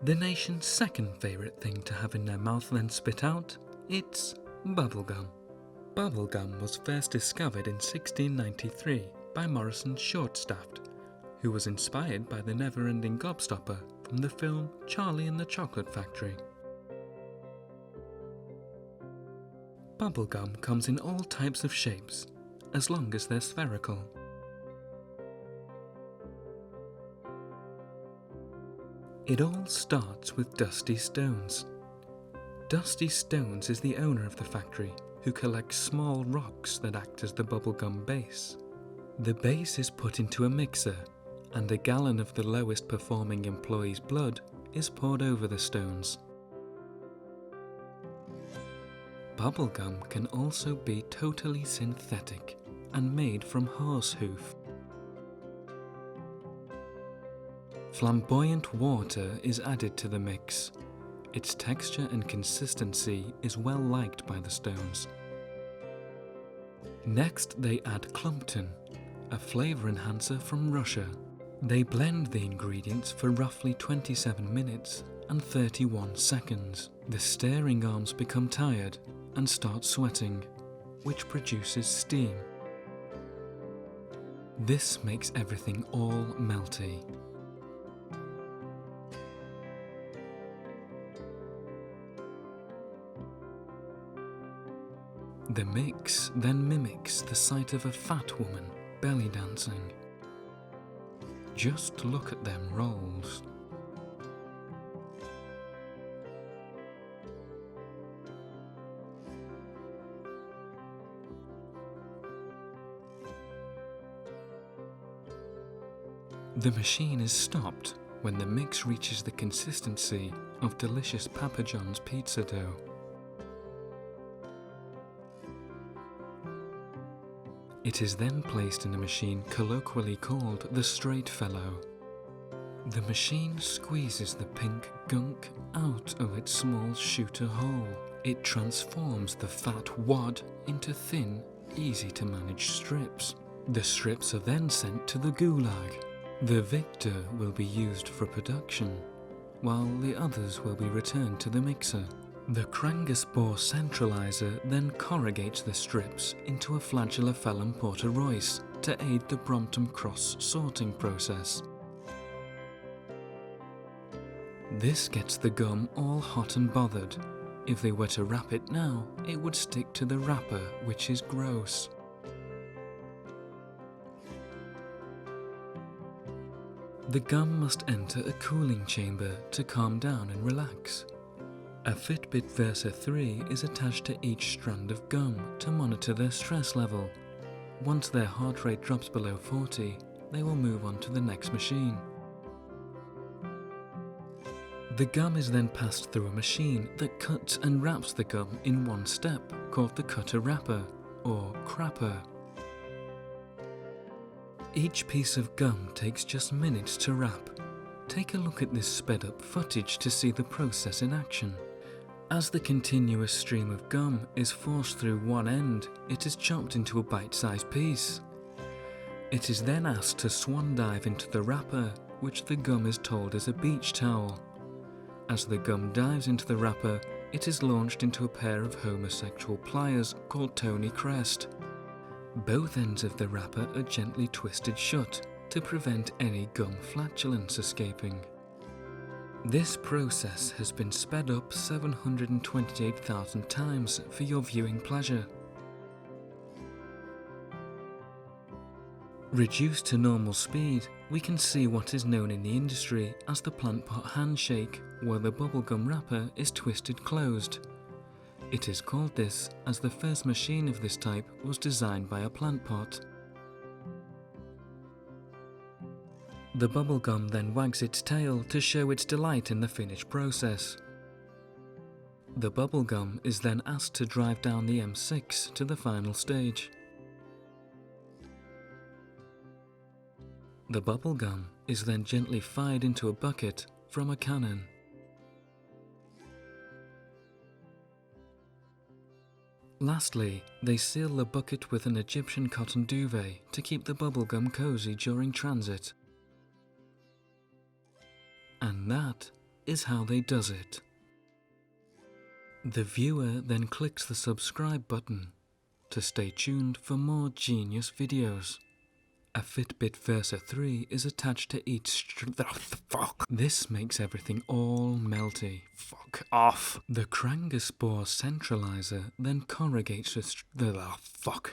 The nation's second favourite thing to have in their mouth then spit out, it's bubblegum. Bubblegum was first discovered in 1693 by Morrison Shortstaft, who was inspired by the never-ending gobstopper from the film Charlie and the Chocolate Factory. Bubblegum comes in all types of shapes, as long as they're spherical. It all starts with Dusty Stones. Dusty Stones is the owner of the factory, who collects small rocks that act as the bubblegum base. The base is put into a mixer, and a gallon of the lowest performing employee's blood is poured over the stones. Bubblegum can also be totally synthetic and made from horse hoof. Flamboyant water is added to the mix. Its texture and consistency is well liked by the stones. Next, they add Clumpton, a flavour enhancer from Russia. They blend the ingredients for roughly 27 minutes and 31 seconds. The stirring arms become tired and start sweating, which produces steam. This makes everything all melty. The mix then mimics the sight of a fat woman belly dancing. Just look at them rolls. The machine is stopped when the mix reaches the consistency of delicious Papa John's pizza dough. It is then placed in a machine colloquially called the straight fellow. The machine squeezes the pink gunk out of its small shooter hole. It transforms the fat wad into thin, easy-to-manage strips. The strips are then sent to the gulag. The victor will be used for production, while the others will be returned to the mixer. The Krangaspor centralizer then corrugates the strips into a flagellar felon Porter Royce to aid the Brompton Cross sorting process. This gets the gum all hot and bothered. If they were to wrap it now, it would stick to the wrapper, which is gross. The gum must enter a cooling chamber to calm down and relax. A Fitbit Versa 3 is attached to each strand of gum to monitor their stress level. Once their heart rate drops below 40, they will move on to the next machine. The gum is then passed through a machine that cuts and wraps the gum in one step, called the cutter wrapper, or crapper. Each piece of gum takes just minutes to wrap. Take a look at this sped up footage to see the process in action. As the continuous stream of gum is forced through one end, it is chopped into a bite-sized piece. It is then asked to swan dive into the wrapper, which the gum is told is a beach towel. As the gum dives into the wrapper, it is launched into a pair of homosexual pliers called Tony Crest. Both ends of the wrapper are gently twisted shut to prevent any gum flatulence escaping. This process has been sped up 728,000 times for your viewing pleasure. Reduced to normal speed, we can see what is known in the industry as the plant pot handshake, where the bubblegum wrapper is twisted closed. It is called this as the first machine of this type was designed by a plant pot. The bubblegum then wags its tail to show its delight in the finished process. The bubblegum is then asked to drive down the M6 to the final stage. The bubblegum is then gently fired into a bucket from a cannon. Lastly, they seal the bucket with an Egyptian cotton duvet to keep the bubblegum cozy during transit. And that is how they does it. The viewer then clicks the subscribe button to stay tuned for more genius videos. A Fitbit Versa 3 is attached to each fuck. This makes everything all melty. Fuck off. The Krangaspore centralizer then corrugates the fuck.